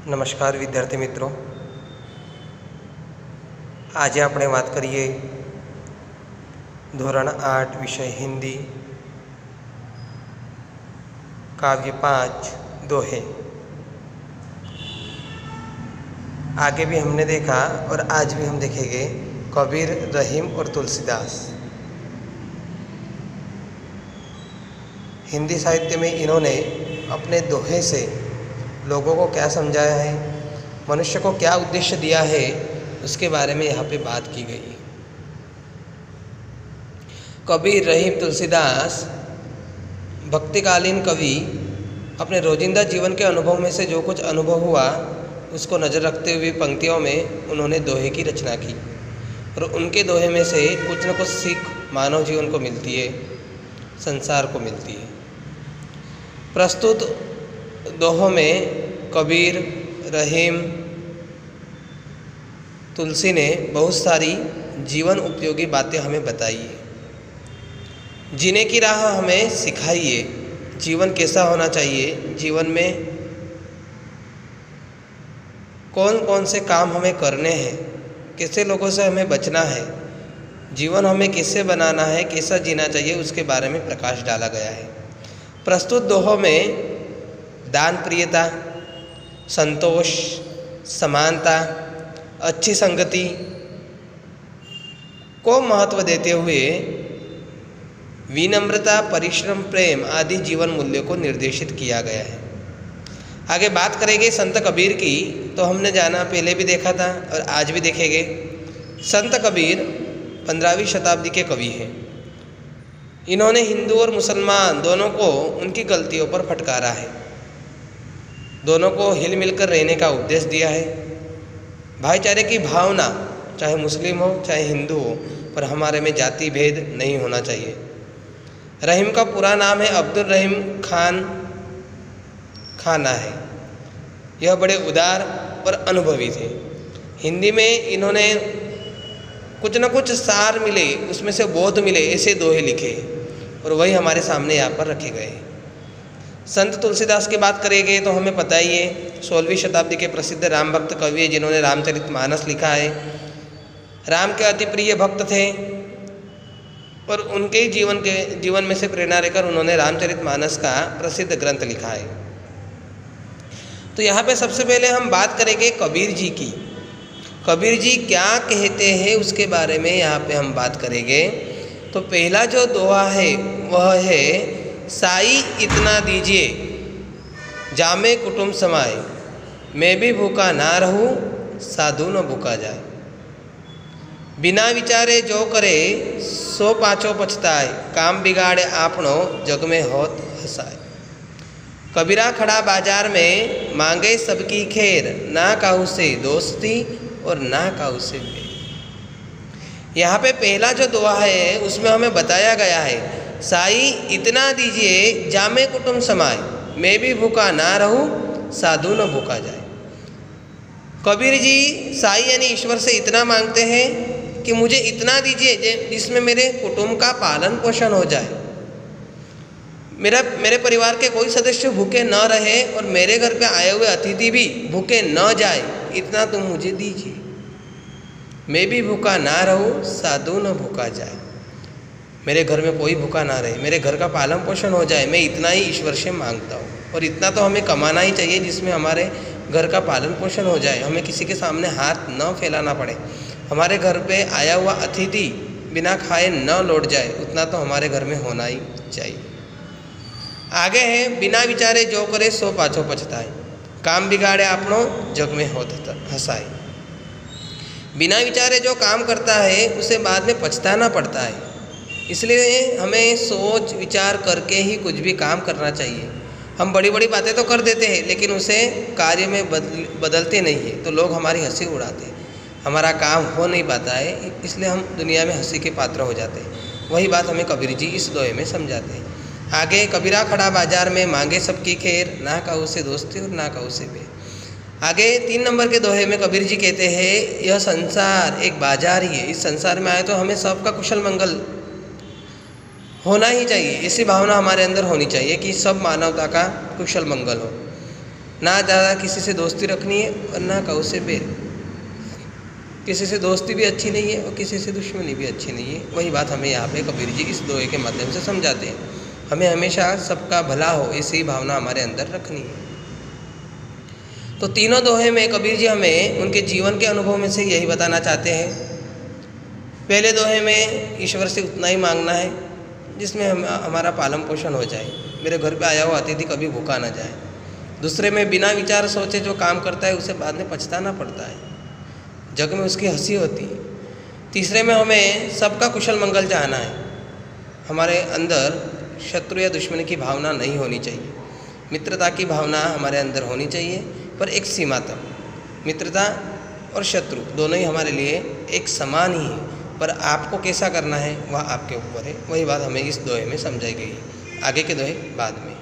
નમસ્કાર વિદ્યાર્થી મિત્રો, આજે આપણે વાત કરીએ ધોરણ 8 વિષય हिंदी काव्य 5 दोहे। आगे भी हमने देखा और आज भी हम देखेंगे कबीर, रहीम और तुलसीदास। हिंदी साहित्य में इन्होंने अपने दोहे से लोगों को क्या समझाया है, मनुष्य को क्या उद्देश्य दिया है, उसके बारे में यहाँ पे बात की गई है। कबीर, रहीम, तुलसीदास भक्तिकालीन कवि अपने रोजिंदा जीवन के अनुभव में से जो कुछ अनुभव हुआ उसको नज़र रखते हुए पंक्तियों में उन्होंने दोहे की रचना की और उनके दोहे में से कुछ न कुछ सीख मानव जीवन को मिलती है, संसार को मिलती है। प्रस्तुत दोहों में कबीर, रहीम, तुलसी ने बहुत सारी जीवन उपयोगी बातें हमें बताई है। जीने की राह हमें सिखाई है, जीवन कैसा होना चाहिए, जीवन में कौन कौन से काम हमें करने हैं, कैसे लोगों से हमें बचना है, जीवन हमें कैसे बनाना है, कैसा जीना चाहिए, उसके बारे में प्रकाश डाला गया है। प्रस्तुत दोहों में दान प्रियता, संतोष, समानता, अच्छी संगति को महत्व देते हुए विनम्रता, परिश्रम, प्रेम आदि जीवन मूल्यों को निर्देशित किया गया है। आगे बात करेंगे संत कबीर की, तो हमने जाना पहले भी देखा था और आज भी देखेंगे। संत कबीर 15वीं शताब्दी के कवि हैं। इन्होंने हिंदू और मुसलमान दोनों को उनकी गलतियों पर फटकारा है, दोनों को हिल मिलकर रहने का उपदेश दिया है। भाईचारे की भावना चाहे मुस्लिम हो चाहे हिंदू हो, पर हमारे में जाति भेद नहीं होना चाहिए। रहीम का पूरा नाम है अब्दुल रहीम खाना है। यह बड़े उदार और अनुभवी थे। हिंदी में इन्होंने कुछ न कुछ सार मिले, उसमें से बोध मिले, ऐसे दोहे लिखे और वही हमारे सामने यहाँ पर रखे गए। संत तुलसीदास की बात करेंगे तो हमें पता ही है 16वीं शताब्दी के प्रसिद्ध राम भक्त कवि हैं, जिन्होंने रामचरितमानस लिखा है। राम के अति प्रिय भक्त थे और उनके जीवन में से प्रेरणा लेकर उन्होंने रामचरितमानस का प्रसिद्ध ग्रंथ लिखा है। तो यहाँ पे सबसे पहले हम बात करेंगे कबीर जी की। कबीर जी क्या कहते हैं उसके बारे में यहाँ पे हम बात करेंगे। तो पहला जो दोहा है वह है, साई इतना दीजिए जामे कुटुंब समाए, मैं भी भूखा ना रहूं साधु न भूखा जाए। बिना विचारे जो करे सो पाछो पछताए, काम बिगाड़े आपनो जग में होत हसाए। कबीरा खड़ा बाजार में मांगे सबकी खैर, ना काहू से दोस्ती और ना काहू से बैर। यहाँ पे पहला जो दोहा है उसमें हमें बताया गया है, साई इतना दीजिए जामे कुटुंब समाए, मैं भी भूखा ना रहूं साधु न भूखा जाए। कबीर जी साई यानी ईश्वर से इतना मांगते हैं कि मुझे इतना दीजिए जिसमें मेरे कुटुंब का पालन पोषण हो जाए, मेरे परिवार के कोई सदस्य भूखे न रहे और मेरे घर पे आए हुए अतिथि भी भूखे न जाए, इतना तुम मुझे दीजिए। मैं भी भूखा ना रहूं साधु न भूखा जाए, मेरे घर में कोई भूखा ना रहे, मेरे घर का पालन पोषण हो जाए, मैं इतना ही ईश्वर से मांगता हूँ। और इतना तो हमें कमाना ही चाहिए जिसमें हमारे घर का पालन पोषण हो जाए, हमें किसी के सामने हाथ न फैलाना पड़े, हमारे घर पे आया हुआ अतिथि बिना खाए न लौट जाए, उतना तो हमारे घर में होना ही चाहिए। आगे है, बिना विचारे जो करे सो पाछो पछताए, काम बिगाड़े आपनो जग में होत हसाए। बिना विचारे जो काम करता है उसे बाद में पछताना पड़ता है, इसलिए हमें सोच विचार करके ही कुछ भी काम करना चाहिए। हम बड़ी बड़ी बातें तो कर देते हैं लेकिन उसे कार्य में बदलते नहीं है, तो लोग हमारी हंसी उड़ाते हैं, हमारा काम हो नहीं पाता है, इसलिए हम दुनिया में हंसी के पात्र हो जाते हैं। वही बात हमें कबीर जी इस दोहे में समझाते हैं। आगे, कबीरा खड़ा बाजार में मांगे सबकी खैर, ना कहू से दोस्ती और ना कहू से बैर। आगे 3 नंबर के दोहे में कबीर जी कहते हैं, यह संसार एक बाजार ही है, इस संसार में आए तो हमें सबका कुशल मंगल होना ही चाहिए, ऐसी भावना हमारे अंदर होनी चाहिए कि सब मानवता का कुशल मंगल हो। ना ज़्यादा किसी से दोस्ती रखनी है और ना कहो से बैर। किसी से दोस्ती भी अच्छी नहीं है और किसी से दुश्मनी भी अच्छी नहीं है। वही बात हमें यहाँ पे कबीर जी इस दोहे के माध्यम से समझाते हैं। हमें हमेशा सबका भला हो ऐसी भावना हमारे अंदर रखनी है। तो तीनों दोहे में कबीर जी हमें उनके जीवन के अनुभव में से यही बताना चाहते हैं। पहले दोहे में ईश्वर से उतना ही मांगना है जिसमें हमारा पालन पोषण हो जाए, मेरे घर पे आया हुआ अतिथि कभी भूखा ना जाए। दूसरे में बिना विचार सोचे जो काम करता है उसे बाद में पछताना पड़ता है, जग में उसकी हंसी होती है। तीसरे में हमें सबका कुशल मंगल चाहना है, हमारे अंदर शत्रु या दुश्मनी की भावना नहीं होनी चाहिए। मित्रता की भावना हमारे अंदर होनी चाहिए, पर एक सीमा तक। मित्रता और शत्रु दोनों ही हमारे लिए एक समान ही है, पर आपको कैसा करना है वह आपके ऊपर है। वही बात हमें इस दोहे में समझाई गई है। आगे के दोहे बाद में।